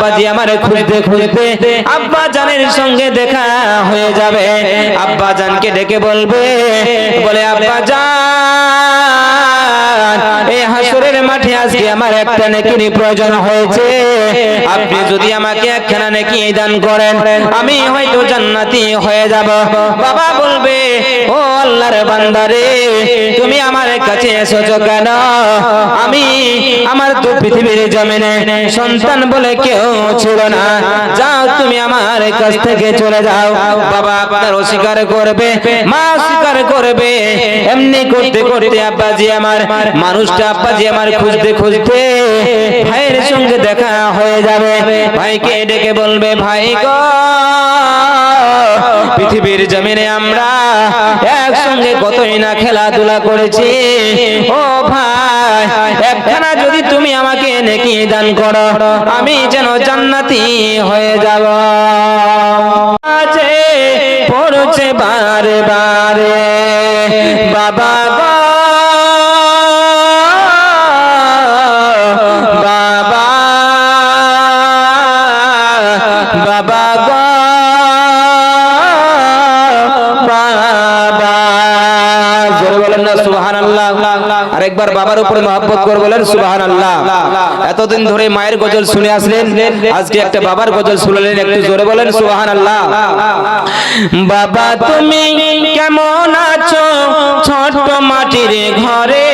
আব্বাজি আমারে খুঁজতে খুঁজতে আব্বা জানের সঙ্গে দেখা হয়ে যাবে। আব্বা জানকে ডেকে বলবে, বলে আব্বা জান, এই হাসরের মাঠে আজকে আমার একটা নেকির প্রয়োজন হয়েছে, আপনি যদি আমাকে একখানা নেকি দান করেন আমি হয়তো জান্নাতি হয়ে যাব। বাবা বলবে, ও আল্লাহর বান্দারে, তুমি আমার কাছে এসেছো কেন? আমি আমার তো পৃথিবীর জমিনে সন্তান বলে কেউ ছিল না, যাও তুমি আমার কাছ থেকে চলে যাও। বাবা আপনার অস্বীকার করবে, মা অস্বীকার করবে। এমনি করতে করতে আব্বাজি আমার মানুষটা আব্বাজি আমার খুঁজতে খুঁজতে ভাইয়ের সঙ্গে দেখা হয়ে যাবে। ভাইকে ডেকে বলবে, ভাই গো, পৃথিবীর জমিনে আমরা একসঙ্গে কতই না খেলাধুলা করেছি, ও ভাই একখানা যদি তুমি আমাকে নেকি দান করো আমি যেন জান্নাতি হয়ে যাব। আছে পড়ছে বারে বারে বাবা গো, বাবা বাবা গো, বাবা। জোরে বলেন না সুবহানাল্লাহ। আরেকবার বাবার উপরে মহব্বত করে বলেন সুবহানাল্লাহ। এতদিন ধরে মায়ের গজল শুনে আসলেন, আজকে একটা বাবার গজল শুনলেন, একটু জোরে বলেন সুবহানাল্লাহ। বাবা তুমি কেমন আছো ছোট মাটির ঘরে,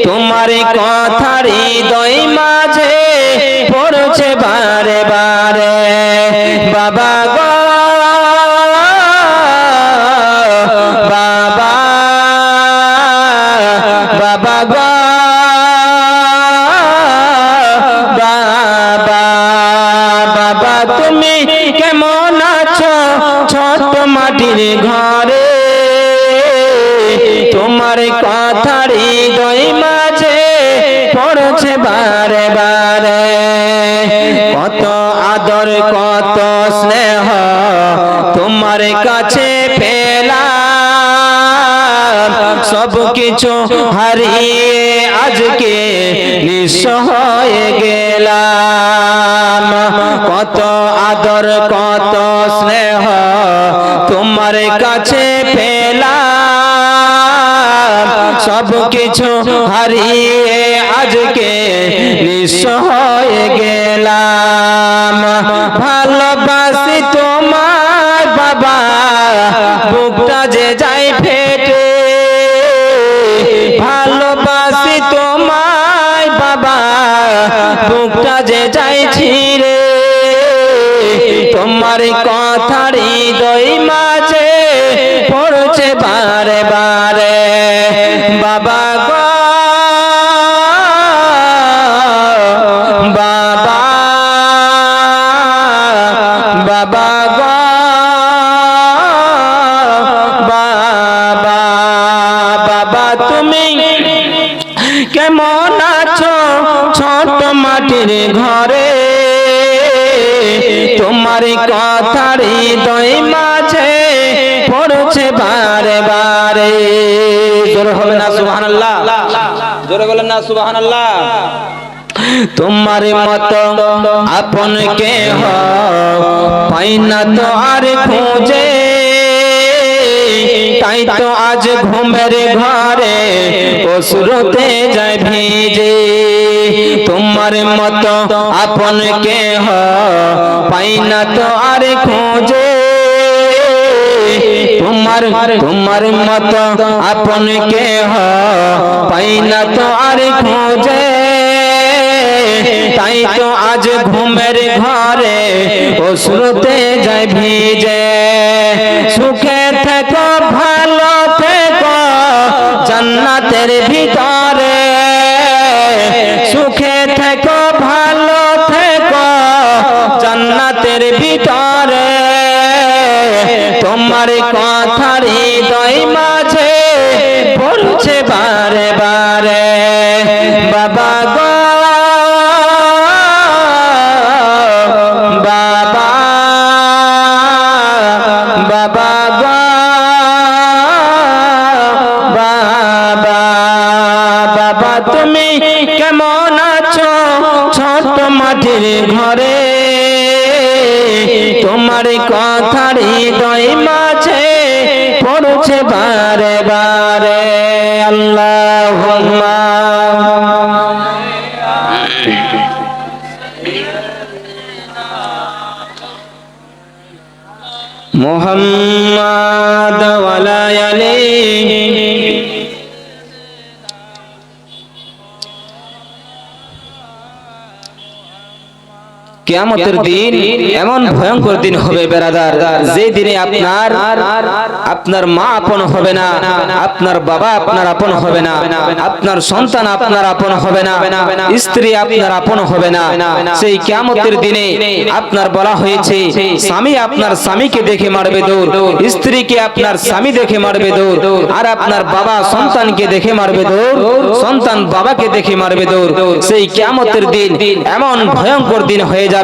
তোমার কথা হৃদয় মাঝে পড়ছে বারে বারে বাবা গো, বাবা বাবা গো, বাবা বাবা তুমি কেমন আছো ছোট মাটির ঘরে, তোমার কথা হৃদয় মাঝে পড়ছে বারে বারে। কত আদর কত স্নেহ তোমার কাছে পেলাম, সব কিছু হারিয়ে আজকে নিঃস্ব হয়ে গেলাম। কত আদর কত স্নেহ তোমার কাছে পেলাম, সব কিছু হারিয়ে আজকে নিঃস্ব হয়ে গেলাম। ভালোবাসি তোমার বাবা, বুকটা যে যায় ফেটে, ভালোবাসি তোমায় বাবা, বুকটা যে যায় ছিঁড়ে, তোমার কথা হৃদয় মাঝে পড়ছে বারে বারে বাবা গো, বাবা বাবা গো, বাবা বাবা তুমি কেমন আছো ছোট মাটির ঘরে, তোমার কথা হৃদয় মাঝে পড়ছে বারে বারে। জোরে হবে না সুবহানাল্লাহ? জোরে বলেন না সুবহানাল্লাহ। তোমার মতো আপন কেহ পাই না তো আর খুঁজে, তাই তো আজ ঘুমের ঘরে অশ্রুতে যায় ভিজে। তোমার মতো আপন কেহ পাই না তো আর খুঁজে, তোমার মতো আপন কেহ পাই না তো আর খুঁজে, তাই তো আজ ঘুমের ঘরে অশ্রুতে যায় ভিজে। সুখে থেকো ভালো থেকো জান্নাতের ভিতরে, সুখে থেকো ভালো থেকো জান্নাতের ভিতরে, তোমার কথা হৃদয় মাঝে পড়ছে বারে বারে বাবা গো, বাবা বাবা গো, বাবা বাবা তুমি কেমন আছো ছোট মাটির ঘরে তোমার কথা হৃদয় মাঝে পড়ছে বারে বারে আল্লাহুম্মা মুহাম্মাদ ওয়ালা আলিহি কিয়ামতের দিন এমন ভয়ঙ্কর দিন হবে বেরাদার, যে দিনে আপনার মা আপন হবে না, আপনার বাবা আপনার আপন হবে না, আপনার সন্তান আপনার আপন হবে না, স্ত্রী আপনার আপন হবে না। সেই কিয়ামতের দিনে আপনার বলা হয়েছে স্বামী আপনার স্বামীকে দেখে মারবে দৌড়, স্ত্রীকে আপনার স্বামী দেখে মারবে দৌড়, আর আপনার বাবা সন্তানকে দেখে মারবে দৌড়, সন্তান বাবাকে দেখে মারবে দৌড়। সেই কিয়ামতের দিন এমন ভয়ঙ্কর দিন হয়ে যাবে,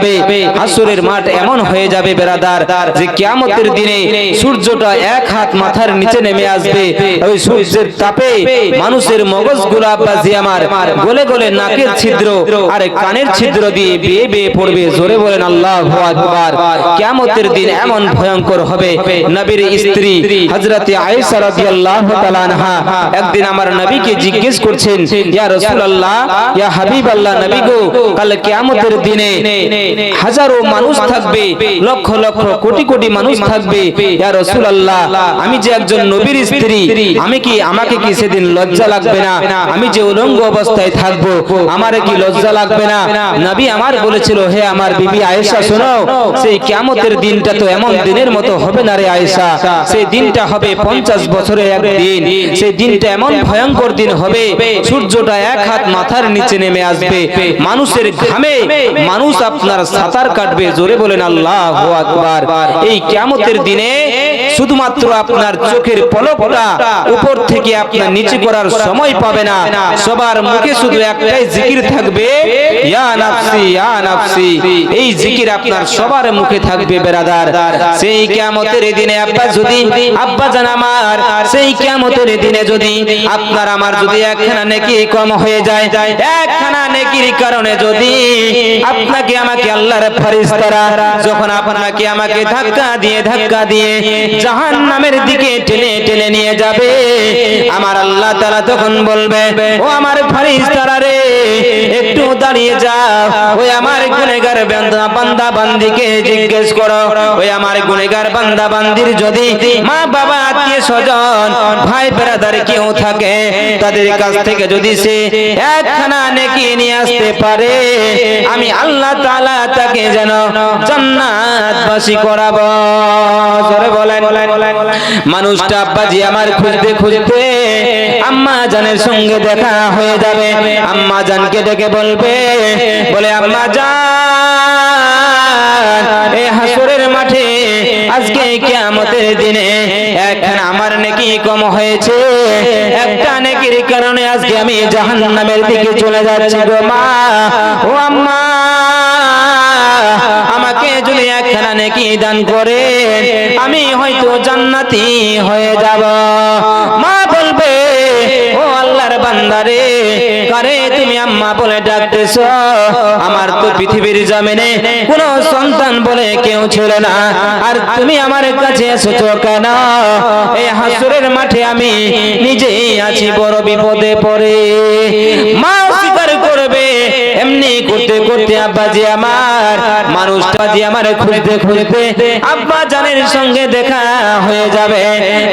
হাসরের মাঠ এমন হয়ে যাবে বেরাদার, যে কিয়ামতের দিনে সূর্যটা এক হাত মাথার নিচে নেমে আসবে। ওই সূর্যের তাপে মানুষের মগজগুলো আব্বাজি আমার গলে গলে নাকের ছিদ্র আর কানের ছিদ্র দিয়ে বেয়ে বেয়ে পড়বে। জোরে বলেন আল্লাহু আকবার। কিয়ামতের দিন এমন ভয়ঙ্কর হবে। নবীর স্ত্রী হযরতে আয়েশা রাদিয়াল্লাহু তাআলা আনহা একদিন আমার নবীকে জিজ্ঞেস করছেন, ইয়া রাসূলুল্লাহ, ইয়া হাবিবাল্লাহ, নবী গো, কাল কিয়ামতের দিনে হাজারো মানুষ থাকবে, লক্ষ লক্ষ কোটি কোটি মানুষ থাকবে, ইয়া রাসূলুল্লাহ, আমি যে একজন নবীর স্ত্রী, আমাকে কি সেদিন লজ্জা লাগবে না? আমি যে উলঙ্গ অবস্থায় থাকবো, আমারে কি লজ্জা লাগবে না? নবী আমার বলেছিল, হে আমার বিবি আয়েশা, শোনো, সেই কিয়ামতের দিনটা তো এমন দিনের মতো হবে না রে আয়েশা। সেই দিনটা হবে 50 বছরের এক দিন। সেই দিনটা এমন ভয়ঙ্কর দিন হবে, সূর্যটা এক হাত মাথার নিচে নেমে আসবে, মানুষের ঘামে মানুষ আপনার সাঁতার কাটবে। জোরে বলেন আল্লাহু আকবার। এই কিয়ামতের দিনে শুধুমাত্র আপনার চোখের পলকটা উপর থেকে আপনার নিচে করার সময় পাবে না। সবার মুখে শুধু একটাই জিকির থাকবে, ইয়া নাফসি ইয়া নাফসি। এই জিকির আপনার সবার মুখে থাকবে বেরাদার। সেই কিয়ামতের দিনে আব্বাজান আমার, সেই কিয়ামতের দিনে যদি আপনার আমার যদি একখানা নেকি কম হয়ে যায়, একখানা নেকির কারণে যদি আপনাকে আমাকে আল্লাহর ফেরেশতারা যখন আপনাকে আমাকে ধাক্কা দিয়ে জাহান্নামের দিকে টেনে টেনে নিয়ে যাবে, আমার আল্লাহ তাআলা তখন বলবে, ও আমার ফেরেশতারা রে, একটু দাঁড়িয়ে যাও, ওই আমার গুনাহগার বান্দা বান্দিকে জিজ্ঞেস করো, ওই আমার গুনাহগার বান্দা বান্দির যদি মা বাবা আত্মীয় স্বজন ভাই ব্রাদার কেউ থাকে, তাদের কাছ থেকে যদি সে একখানা নেকি নিয়ে আসতে পারে, আমি আল্লাহ তাআলা তাকে যেন জান্নাতবাসী করাবো। জোরে বলেন। মানুষটা আব্বাজি আমার খুঁজতে খুঁজতে আম্মা জানের সঙ্গে দেখা হয়ে যাবে। আম্মা জানকে ডেকে বলে আম্মা জান, এই হাসরের মাঠে আজকে কিয়ামতের দিনে একখানা আমার নেকি কম হয়েছে, একটা নেকির কারণে আজকে আমি জাহান্নামের দিকে চলে যাচ্ছি গো মা। ও আম্মা, আমাকে যদি একখানা নেকি দান করে আমি হয়তো জান্নাতি হয়ে যাব। মা বলবে, ও আল্লাহর বান্দারে, কারে তুমি আম্মা বলে ডাকতেছো? আমার তো পৃথিবীর জমিনে কোনো সন্তান বলে কেউ ছিল না, আর তুমি আমার কাছে এসেছো কেন? এই হাসরের মাঠে আমি নিজেই আছি বড় বিপদে পড়ে। মা স্বীকার করবে। এমনি করতে করতে আব্বাজি আমার, মানুষটা যে আমার খুঁজতে খুঁজতে আব্বা জানের সঙ্গে দেখা হয়ে যাবে।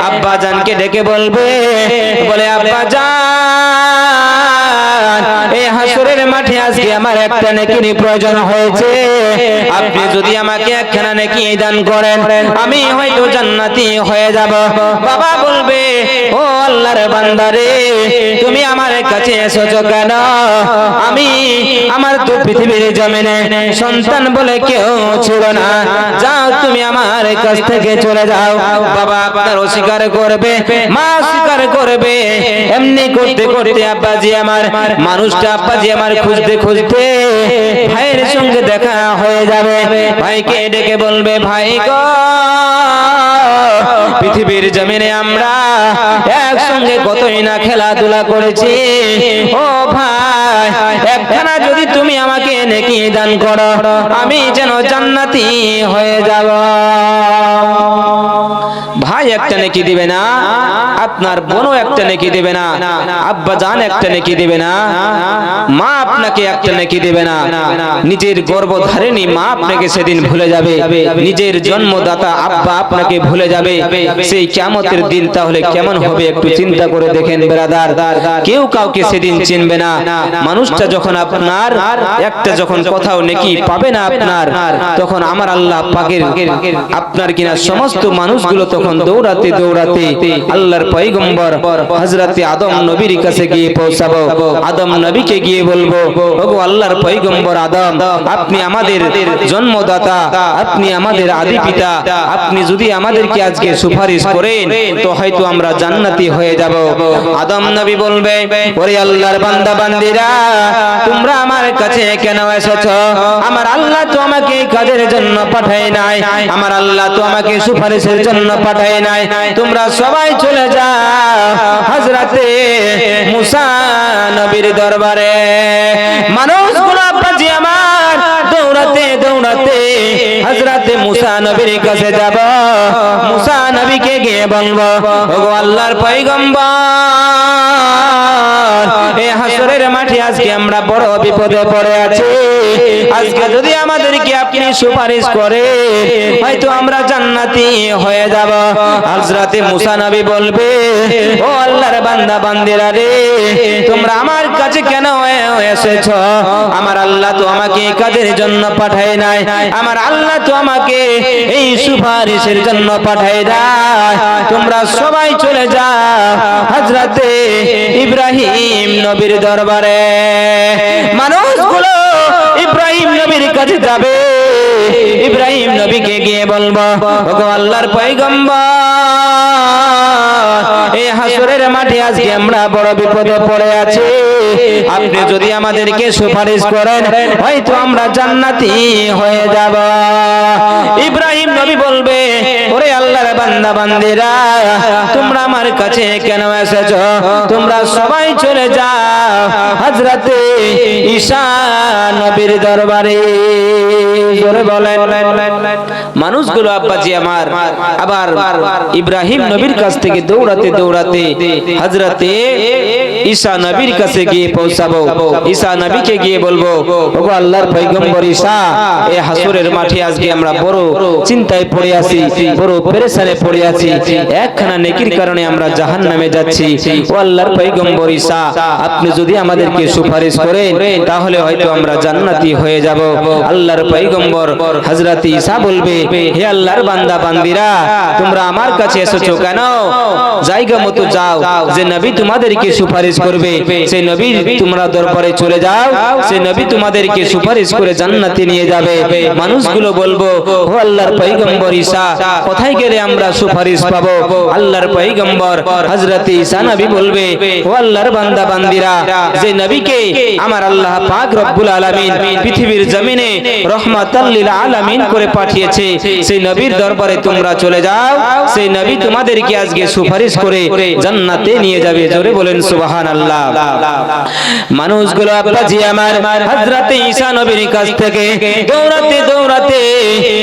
আব্বা জানকে ডেকে বলে আব্বা জান, এই হাসরের মাঠে আজকে আমার একটা নেকির প্রয়োজন হয়েছে, আপনি যদি আমাকে একখানা নেকি দান করেন আমি হয়তো জান্নাতি হয়ে যাব। বাবা বলবে, ও আল্লাহর বান্দারে, তুমি আমার কাছে এসেছো কেন? আমার তো পৃথিবীর জমিনে সন্তান বলে কেউ ছিল না, যাও তুমি আমার কাছ থেকে চলে যাও। বাবা আপনার অস্বীকার করবে, মা অস্বীকার করবে। এমনি করতে করতে আব্বাজি আমার, মানুষটা আব্বাজি আমার খুঁজতে খুঁজতে ভাইয়ের সঙ্গে দেখা হয়ে যাবে। ভাইকে ডেকে বলবে, ভাই গো, পৃথিবীর জমিনে আমরা একসঙ্গে কতই না খেলাধুলা করেছি, ও ভাই নাই, একখানা যদি তুমি আমাকে নেকি দান করো, আমি যেন জান্নাতি হয়ে যাব। ভাই একটা নেকি দিবে না, আপনার বোনও একটা নেকি দিবে না, আব্বা জান একটা নেকি দিবে না, মা আপনাকে একটা নেকি দিবে না, নিজের গর্ভধারিণী মা আপনাকে সেদিন ভুলে যাবে, নিজের জন্মদাতা আব্বা আপনাকে ভুলে যাবে। সেই কিয়ামতের দিন তাহলে কেমন হবে একটু চিন্তা করে দেখেন ব্রাদার। কেউ কাউকে সেদিন চিনবে না। মানুষটা যখন আপনার একটা যখন কোথাও নেকি পাবে না আপনার, তখন আমার আল্লাহ পাকের আপনার কিনা সমস্ত মানুষগুলো তখন দৌড়াতে দৌড়াতে আল্লাহর পয়গম্বর হযরতে আদম নবীর কাছে গিয়ে পৌঁছাবো। আদম নবীকে গিয়ে বলবো, ওগো আল্লাহর পয়গম্বর আদম, আপনি আমাদের জন্মদাতা, আপনি আমাদের আদি পিতা, আপনি যদি আমাদেরকে আজকে সুপারিশ করেন তো হয়তো আমরা জান্নাতি হয়ে যাব। আদম নবী বলবে, ওরে আল্লাহর বান্দা বান্দিরা, তোমরা আমার কাছে কেন এসেছো? আমার আল্লাহ তো আমাকে কাজের জন্য পাঠায় নাই, আমার আল্লাহ তো আমাকে সুপারিশের জন্য পাঠায় নাই, তোমরা সবাই চলে যাও হযরতে মুসা নবীর দরবারে। মানুষগুলো বাজি আমার দৌড়াতে দৌড়াতে হযরতে মুসা নবীর কাছে যাব। মুসা নবীকে গিয়ে বলবো, ওগো আল্লাহর পয়গম্বর, এই হাসরের মাঠে আজকে আমরা বড় বিপদে পড়ে আছি, আজকে যদি আমাদেরকে আপনি সুপারিশ করে হয়তো আমরা জান্নাতি হয়ে যাব। হযরতে মুসা নবী বলবে, ও আল্লাহর বান্দা বান্দিরা রে, তোমরা আমার কাছে কেন এসেছো? আমার আল্লাহ তো আমাকে কাজের জন্য পাঠায় নাই, আমার আল্লাহ তো আমাকে এই সুপারিশের জন্য পাঠায় নাই, তোমরা সবাই চলে যাও হযরতে ইব্রাহিম নবীর দরবারে। মানুষগুলো ইব্রাহিম নবীর কাছে যাবে। ইব্রাহিম নবীকে গিয়ে বলবো, ওগো আল্লাহর পয়গম্বর, এই হাসরের মাঠে আজকে আমরা বড় বিপদে পড়ে আছি, আপনি যদি আমাদেরকে সুপারিশ করেন হয়তো আমরা জান্নাতি হয়ে যাব। ইব্রাহিম নবী বলবে, ওরে আল্লাহর বান্দা বান্দিরা, তোমরা আমার কাছে কেন এসেছো? তোমরা সবাই চলে যাও হযরতে ঈসা নবীর দরবারে। জোরে বলেন। মানুষগুলো আব্বাজি আমার আবার ইব্রাহিম নবীর কাছ থেকে দৌড়াতে দৌড়াতে হযরতে ঈসা নবীর কাছে গিয়ে পৌঁছাবো। ঈসা নবীকে গিয়ে বলবো, ওগো আল্লাহর পয়গম্বর ঈসা, এই হাসরের মাঠে আজকে আমরা বড় চিন্তায় পড়ে আছি, বড় পেরেশানে পড়ে আছি, একখানা নেকির কারণে আমরা জাহান্নামে যাচ্ছি। ও আল্লাহর পয়গম্বর ঈসা, আপনি যদি আমাদেরকে সুপারিশ করেন তাহলে হয়তো আমরা জান্নাতি হয়ে যাব। আল্লাহর পয়গম্বর হযরতে ঈসা বলবে, হে আল্লাহর বান্দা বান্দিরা, তোমরা আমার কাছে এসেছো কেন? জায়গা মতো যাও, যে নবী তোমাদেরকে সুপারিশ করবে সেই নবীর তোমরা দরবারে চলে যাও, সেই নবী তোমাদেরকে সুপারিশ করে জান্নাতে নিয়ে যাবে। মানুষগুলো বলবো, ও আল্লাহর পয়গম্বর ঈসা, কোথায় গেলে আমরা সুপারিশ পাবো? আল্লাহর পয়গম্বর হযরতে ঈসা নবী বলবে, ও আল্লাহর বান্দা বান্দিরা, যে নবীকে আমার আল্লাহ পাক রব্বুল আলামিন পৃথিবীর জমিনে রহমাতাল লিল আলামিন করে পাঠিয়েছে, সেই নবীর দরবারে তোমরা চলে যাও, সেই নবী তোমাদেরকে আজকে সুপারিশ করে জান্নাতে নিয়ে যাবে। জোরে বলেন সুবহানাল্লাহ। মানুষগুলো আব্বাজি আমার হযরতে ঈসা নবীর কাছ থেকে দৌড়াতে দৌড়াতে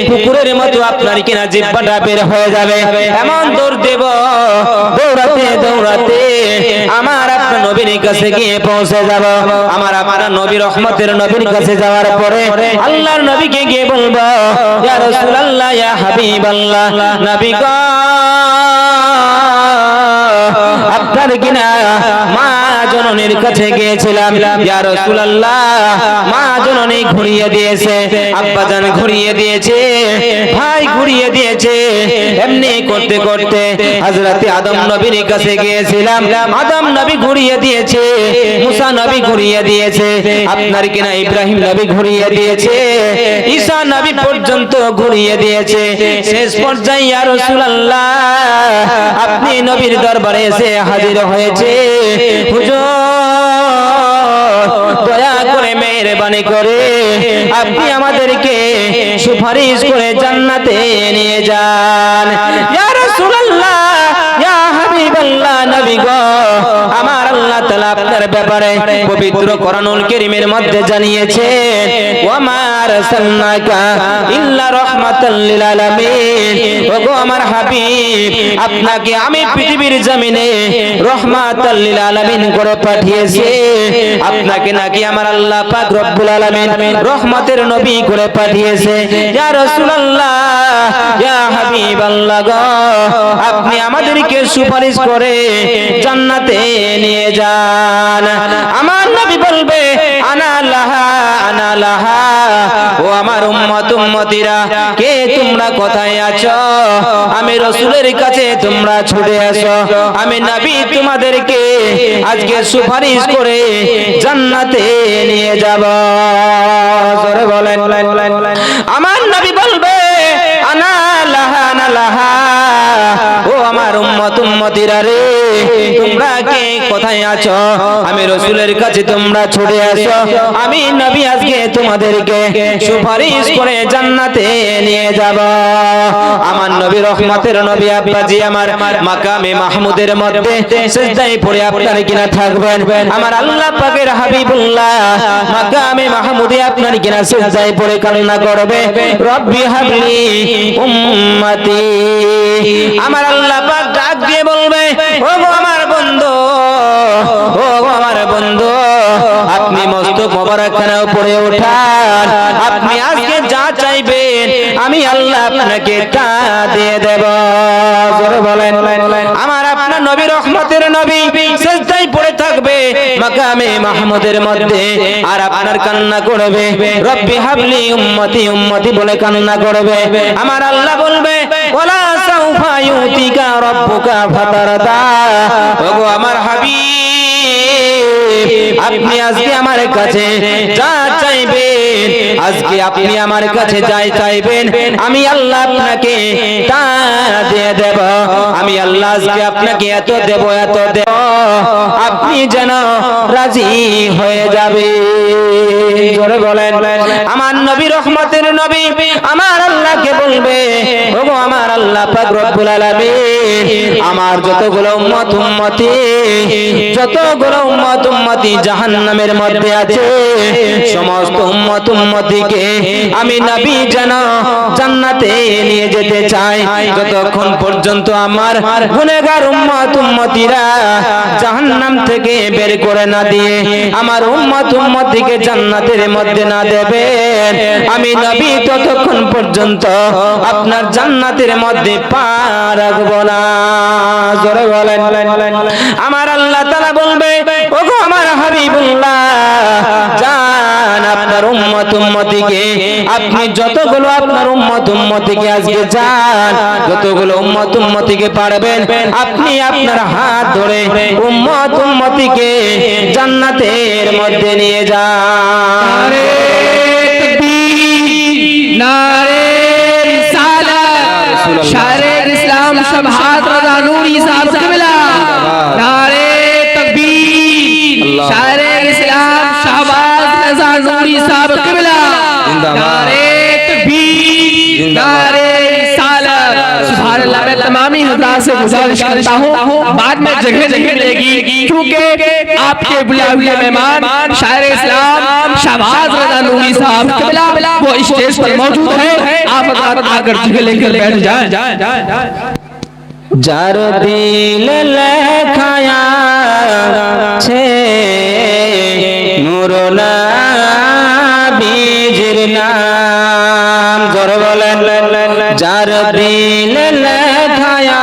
কুকুরের মতো আপনার কিনা জিহ্বাটা বের হয়ে যাবে, এমন দৌড় দেব দৌড়াতে দৌড়াতে আমার আপনার নবীর কাছে গিয়ে পৌঁছে যাব। আমার আপনার নবী রহমতের নবীর কাছে যাওয়ার পরে আল্লাহর নবীকে গিয়ে বলবো, ইয়া রাসূলুল্লাহ, ইয়া হাবিবাল্লাহ, নবী গো, আপনার কিনা মা জননীর কাছে গিয়েছিলাম, ইয়া রাসূলুল্লাহ, মা জননী ঘুরিয়ে দিয়েছে, আব্বাজান ঘুরিয়ে দিয়েছে, ভাই ঘুরিয়ে দিয়েছে। এমনি করতে করতে হযরতে আদম নবীর কাছে গিয়েছিলাম, আদম নবী ঘুরিয়ে দিয়েছে, মুসা নবী ঘুরিয়ে দিয়েছে, আপনার কিনা ইব্রাহিম নবী ঘুরিয়ে দিয়েছে, ঈসা নবী পর্যন্ত ঘুরিয়ে দিয়েছে। শেষ পর্যায়ে ইয়া রাসূলুল্লাহ, আপনি নবীর দরবারে এসে হাজির হয়েছে। হুজুর, দয়া করে মেহেরবানি করে আপনি আমাদেরকে সুপারিশ করে জান্নাতে নিয়ে যান। ইয়া রাসূলুল্লাহ, ইয়া হাবিবাল্লাহ, নবী গো, আমার আল্লাহ তাআলা আপনার ব্যাপারে পবিত্র কোরআনুল কারীমের মধ্যে জানিয়েছেন ওয়া মা আরসালনাকা ইল্লা রাহমাতাল লিল আলামিন। ওগো আমার হাবিব, আপনাকে আমি পৃথিবীর জমিনে রাহমাতাল লিল আলামিন করে পাঠিয়েছি। আপনাকে নাকি আমার আল্লাহ পাক রব্বুল আলামিন রহমতের নবী করে পাঠিয়েছে। ইয়া রাসূলুল্লাহ, ইয়া হাবিবাল্লাহ গো, আপনি আমাদেরকে সুপারিশ করে জান্নাতে নিয়ে যান। আমার নবী বলবে আনা লাহা আনা লাহা। ও আমার উম্মত উম্মতিরা, কে তোমরা কোথায় আছো? আমি রাসূলের কাছে তোমরা ছুটে আসো। আমি নবী তোমাদেরকে আজকে সুপারিশ করে জান্নাতে নিয়ে যাব। জোরে বলেন। আমার নবী বলবে আনা লাহা আনা লাহা। ও আমার উম্মত উম্মতিরা রে, তোমরা কে কোথায় আছো? আমি রাসূলের কাছে তোমরা ছুটে আসো। আমি নবী আজকে তোমাদেরকে সুপারিশ করে জান্নাতে নিয়ে যাব। আমার নবী রহমতের নবী আব্বাজি আমার মাকামে মাহমুদের মধ্যে সিজদায় পড়ে আপনার কিনা থাকবেন। আমার আল্লাহ পাকের হাবিবুল্লাহ মাকামে মাহমুদে আপনার কিনা সিজদায় পড়ে কান্না করবে, রব্বি হাবলি উম্মতি। আমার আল্লাহ পাক ডাক দিয়ে বলবে ওগো আমার বন্ধু, ওগো আমার বন্ধু, আপনি মস্তক মোবারকখানা উপরে ওঠান। আপনি আজকে যা চাইবেন আমি আল্লাহ আপনাকে তা দিয়ে দেব। জোরে বলেন। আমার আপনার নবী রহমতের নবী সিজদায় পড়ে থাকবে মাকামে মাহমুদের মধ্যে, আর আপনার কান্না করবে রব্বি হাবলি উম্মতি উম্মতি বলে কান্না করবে। আমার আল্লাহ বলবে ওয়ালা সাউফা ইউতিকা রাব্বুকা ফাতারদা। ওগো আমার হাবিব, আপনি আজকে আমার কাছে যা চাইবেন, আজকে আপনি আমার কাছে যাই চাইবেন আমি আল্লাহ আপনাকে তা দিয়ে দেব। আমি আল্লাহ আজকে আপনাকে এত দেব এত দেব, আপনি যেন রাজি হয়ে যাবে। জোরে বলেন। আমার নবী রহমতের নবী আমার আল্লাহকে বলবে ওগো আমার আল্লাহ পাক রব্বুল আলামিন, আমার যতগুলো উম্মত উম্মতি, যতগুলো উম্মত উম্মতি জাহান্নামের মধ্যে আছে, সমস্ত উম্মত উম্মতিকে আমি নবী যেন জান্নাতে নিয়ে যেতে চাই। যতক্ষণ পর্যন্ত আমার গুনাহগার উম্মত উম্মতিরা জাহান্নাম থেকে বের করে না দিয়ে আমার উম্মত উম্মতিকে জান্নাতের মধ্যে না দেবেন, আমি নবী ততক্ষণ পর্যন্ত আপনার জান্নাতের মধ্যে পা রাখবো না। জোরে বলেন। আমার আল্লাহ তাআলা বলবে ওগো আমার হাবিবুল্লাহ, জান আপনার উম্মত উম্মতিকে, আপনি যতগুলো আপনার উম্মত উম্মতিকে আজকে যান, যতগুলো উম্মত উম্মতিকে পারবেন আপনি আপনার হাত ধরে উম্মত উম্মতিকে জান্নাতের মধ্যে নিয়ে যান। নারে তাকবীর, নারে রিসালাত, শায়রে ইসলাম শাহাদাত রাজা নূরি সাহেব কিবলা। নারে তাকবীর, শায়রে ইসলাম শাহবাজ রাজা নূরি সাহেব কিবলা। नारे तकबीर, नारे रिसालत। सुभान अल्लाह। मैं तमामी हज़रात से गुजारिश करता हूँ बाद में जगह जगह देगी, क्योंकि आपके बुलाए हुए मेहमान शायर इस्लाम शाहबाज रज़ा नूरी साहब किबला वो स्टेज पर मौजूद है। आप आकर जगह लेकर बैठ जाएं। যার দিলে লেখায়া ছে নূর নবীর নাম। জোরে বলেন। যার দিলে লেখায়া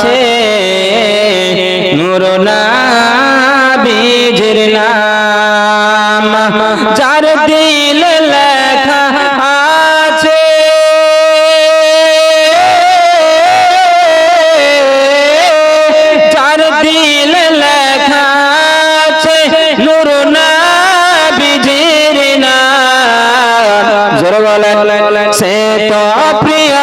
ছে নূর নবীর নাম। যার দিলে লেখা আছে সে তো প্রিয়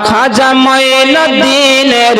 খাজা মঈনুদ্দিনের